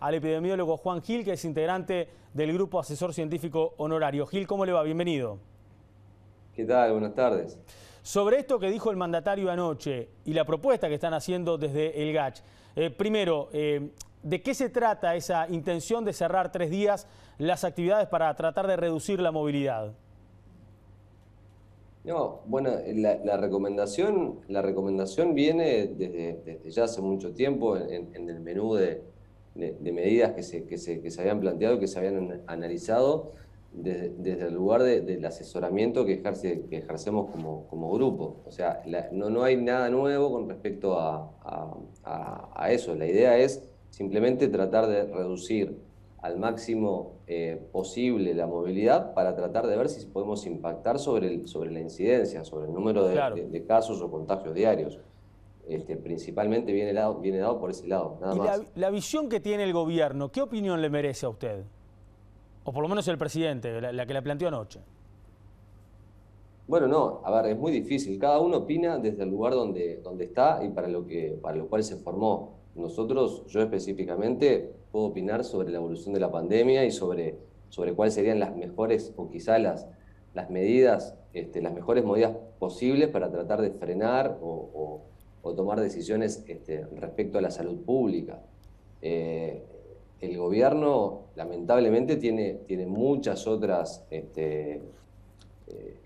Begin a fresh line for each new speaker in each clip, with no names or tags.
al epidemiólogo Juan Gil, que es integrante del Grupo Asesor Científico Honorario. Gil, ¿cómo le va? Bienvenido.
¿Qué tal? Buenas tardes.
Sobre esto que dijo el mandatario anoche y la propuesta que están haciendo desde el GACH, primero, ¿de qué se trata esa intención de cerrar 3 días las actividades para tratar de reducir la movilidad?
No, bueno, la recomendación viene desde ya hace mucho tiempo en el menú de medidas que se habían planteado, que se habían analizado desde el lugar del asesoramiento que ejercemos como grupo. O sea, no hay nada nuevo con respecto a eso. La idea es simplemente tratar de reducir al máximo posible la movilidad para tratar de ver si podemos impactar sobre la incidencia, sobre el número
Claro.
de casos o contagios diarios. Principalmente viene dado por ese lado, nada
Y
más.
la visión que tiene el gobierno, ¿qué opinión le merece a usted? O por lo menos el presidente, la que la planteó anoche.
Bueno, no, a ver, es muy difícil. Cada uno opina desde el lugar donde está y para lo cual se formó. Yo específicamente, puedo opinar sobre la evolución de la pandemia y sobre cuáles serían las mejores o quizá las medidas, las mejores medidas posibles para tratar de frenar o tomar decisiones respecto a la salud pública. Eh, el gobierno, lamentablemente, tiene muchas otras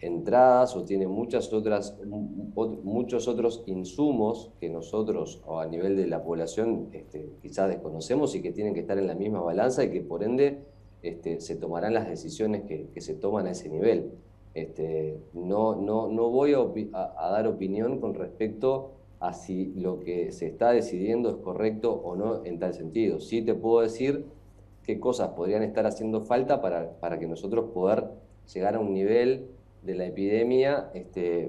entradas o tiene muchos otros insumos que nosotros o a nivel de la población quizás desconocemos y que tienen que estar en la misma balanza y que por ende se tomarán las decisiones que se toman a ese nivel. No voy a dar opinión con respecto a si lo que se está decidiendo es correcto o no en tal sentido. Sí te puedo decir qué cosas podrían estar haciendo falta para que nosotros poder llegar a un nivel de la epidemia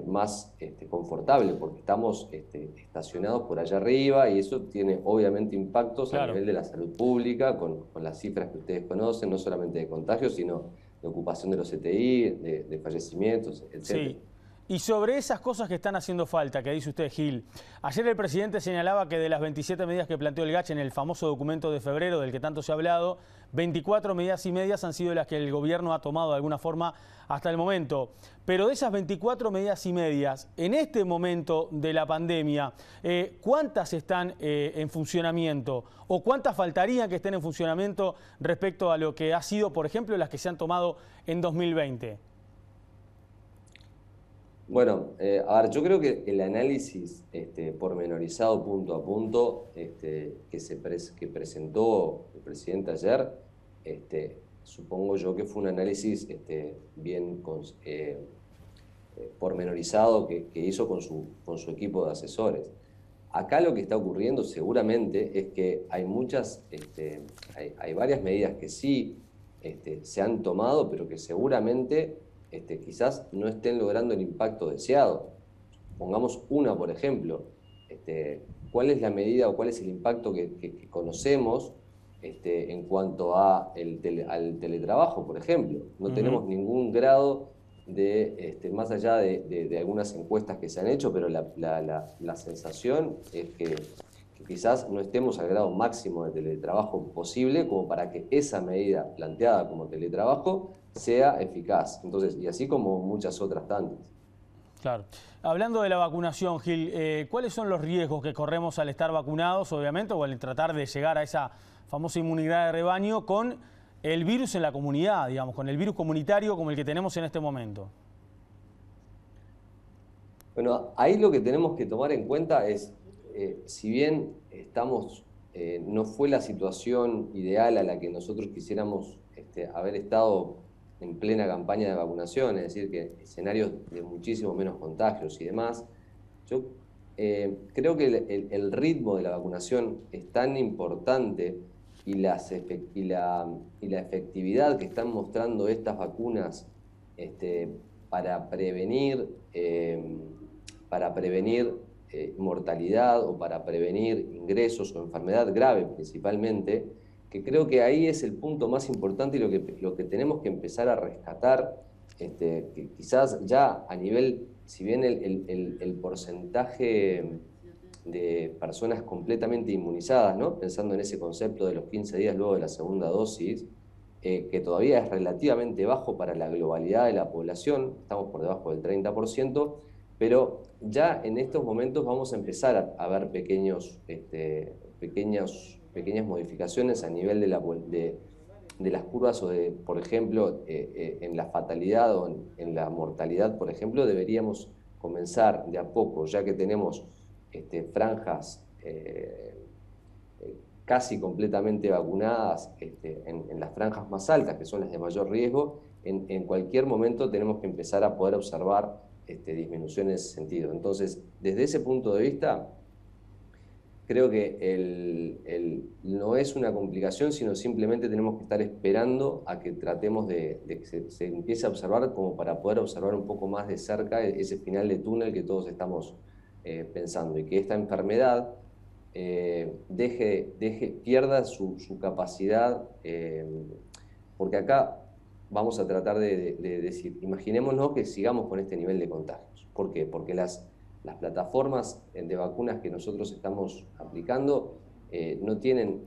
más confortable, porque estamos estacionados por allá arriba y eso tiene obviamente impactos a
Claro.
nivel de la salud pública, con las cifras que ustedes conocen, no solamente de contagios, sino de ocupación de los CTI, de fallecimientos, etc.
Sí. Y sobre esas cosas que están haciendo falta, que dice usted, Gil, ayer el presidente señalaba que de las 27 medidas que planteó el GACH en el famoso documento de febrero del que tanto se ha hablado, 24 medidas y medias han sido las que el gobierno ha tomado de alguna forma hasta el momento. Pero de esas 24 medidas y medias, en este momento de la pandemia, ¿cuántas están en funcionamiento? ¿O cuántas faltarían que estén en funcionamiento respecto a lo que ha sido, por ejemplo, las que se han tomado en 2020?
Bueno, a ver, yo creo que el análisis pormenorizado punto a punto que presentó el presidente ayer, supongo yo que fue un análisis bien pormenorizado que hizo con su equipo de asesores. Acá lo que está ocurriendo seguramente es que hay varias medidas que sí se han tomado, pero que seguramente quizás no estén logrando el impacto deseado. Pongamos una, por ejemplo. ¿Cuál es la medida o cuál es el impacto que conocemos en cuanto al teletrabajo, por ejemplo? No tenemos ningún grado más allá de algunas encuestas que se han hecho, pero la sensación es que quizás no estemos al grado máximo de teletrabajo posible como para que esa medida planteada como teletrabajo sea eficaz. Entonces, y así como muchas otras tantas.
Claro. Hablando de la vacunación, Gil, ¿cuáles son los riesgos que corremos al estar vacunados, obviamente, o al tratar de llegar a esa famosa inmunidad de rebaño con el virus en la comunidad, digamos, con el virus comunitario como el que tenemos en este momento?
Bueno, ahí lo que tenemos que tomar en cuenta es, si bien no fue la situación ideal a la que nosotros quisiéramos haber estado en plena campaña de vacunación, es decir, que escenarios de muchísimo menos contagios y demás, yo creo que el ritmo de la vacunación es tan importante y la efectividad que están mostrando estas vacunas para prevenir, mortalidad o para prevenir ingresos o enfermedad grave principalmente, que creo que ahí es el punto más importante y lo que tenemos que empezar a rescatar, que quizás ya a nivel, si bien el porcentaje de personas completamente inmunizadas, ¿no? Pensando en ese concepto de los 15 días luego de la segunda dosis, que todavía es relativamente bajo para la globalidad de la población, estamos por debajo del 30%, pero ya en estos momentos vamos a empezar a ver pequeñas modificaciones a nivel de las curvas o de, por ejemplo, en la fatalidad o en la mortalidad, por ejemplo, deberíamos comenzar de a poco, ya que tenemos franjas casi completamente vacunadas en las franjas más altas, que son las de mayor riesgo, en cualquier momento tenemos que empezar a poder observar disminución en ese sentido. Entonces, desde ese punto de vista, creo que no es una complicación, sino simplemente tenemos que estar esperando a que tratemos de que se empiece a observar, como para poder observar un poco más de cerca ese final de túnel que todos estamos pensando, y que esta enfermedad pierda su capacidad, porque acá vamos a tratar de decir, imaginémonos que sigamos con este nivel de contagios. ¿Por qué? Porque las plataformas de vacunas que nosotros estamos aplicando no tienen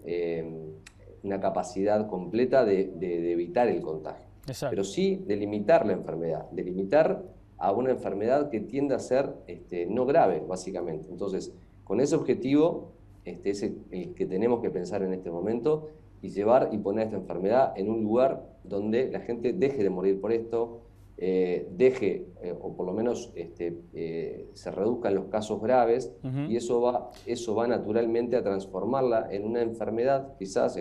una capacidad completa de evitar el contagio.
Exacto.
Pero sí de limitar la enfermedad, de limitar a una enfermedad que tiende a ser no grave, básicamente. Entonces, con ese objetivo es el que tenemos que pensar en este momento, y llevar y poner esta enfermedad en un lugar donde la gente deje de morir por esto, o por lo menos se reduzcan los casos graves, y eso va naturalmente a transformarla en una enfermedad, quizás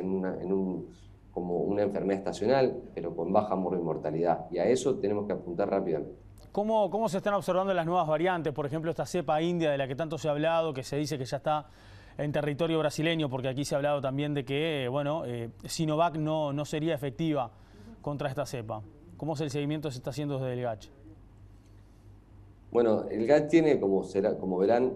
como una enfermedad estacional, pero con baja mortalidad, y a eso tenemos que apuntar rápidamente.
¿Cómo se están observando las nuevas variantes? Por ejemplo, esta cepa india de la que tanto se ha hablado, que se dice que ya está en territorio brasileño, porque aquí se ha hablado también de que Sinovac no sería efectiva contra esta cepa. ¿Cómo es el seguimiento que se está haciendo desde el GACH?
Bueno, el GACH tiene, como verán,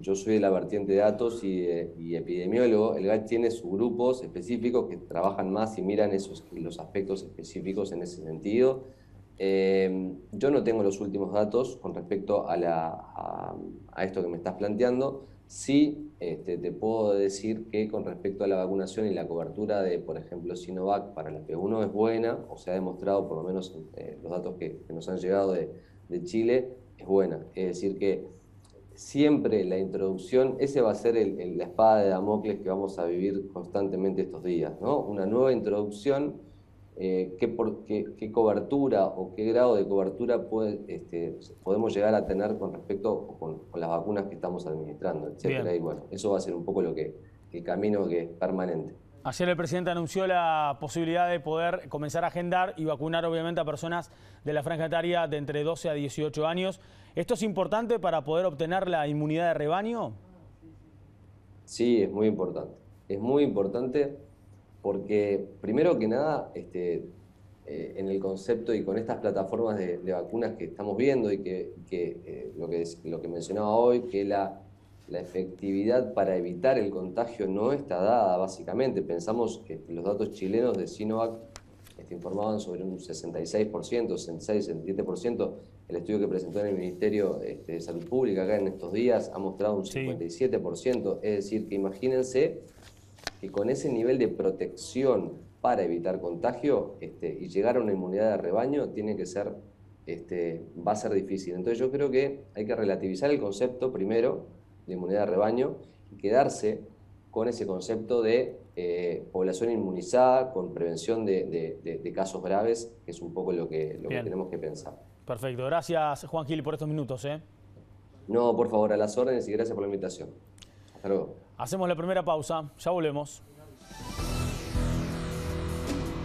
yo soy de la vertiente de datos y epidemiólogo. El GACH tiene sus grupos específicos que trabajan más y miran los aspectos específicos en ese sentido. Yo no tengo los últimos datos con respecto a esto que me estás planteando. Sí, te puedo decir que con respecto a la vacunación y la cobertura de, por ejemplo, Sinovac para la P1 es buena, o se ha demostrado, por lo menos los datos que nos han llegado de Chile, es buena. Es decir que siempre la introducción, ese va a ser la espada de Damocles que vamos a vivir constantemente estos días, ¿no? Una nueva introducción. ¿Qué cobertura o qué grado de cobertura podemos llegar a tener con respecto con las vacunas que estamos administrando, etcétera? Bien. Y bueno, eso va a ser un poco el camino que es permanente.
Ayer el presidente anunció la posibilidad de poder comenzar a agendar y vacunar obviamente a personas de la franja etaria de entre 12 a 18 años. ¿Esto es importante para poder obtener la inmunidad de rebaño?
Sí, es muy importante. Es muy importante porque, primero que nada, en el concepto y con estas plataformas de vacunas que estamos viendo y lo que mencionaba hoy, que la efectividad para evitar el contagio no está dada, básicamente. Pensamos que los datos chilenos de Sinovac informaban sobre un 66%, 66, 67%. El estudio que presentó en el Ministerio de Salud Pública acá en estos días ha mostrado un 57%. Es decir, que imagínense que con ese nivel de protección para evitar contagio y llegar a una inmunidad de rebaño va a ser difícil. Entonces yo creo que hay que relativizar el concepto primero de inmunidad de rebaño y quedarse con ese concepto de población inmunizada con prevención de casos graves, que es un poco lo que tenemos que pensar.
Perfecto. Gracias, Juan Gil, por estos minutos.
No, por favor, a las órdenes, y gracias por la invitación. Hasta luego.
Hacemos la primera pausa, ya volvemos.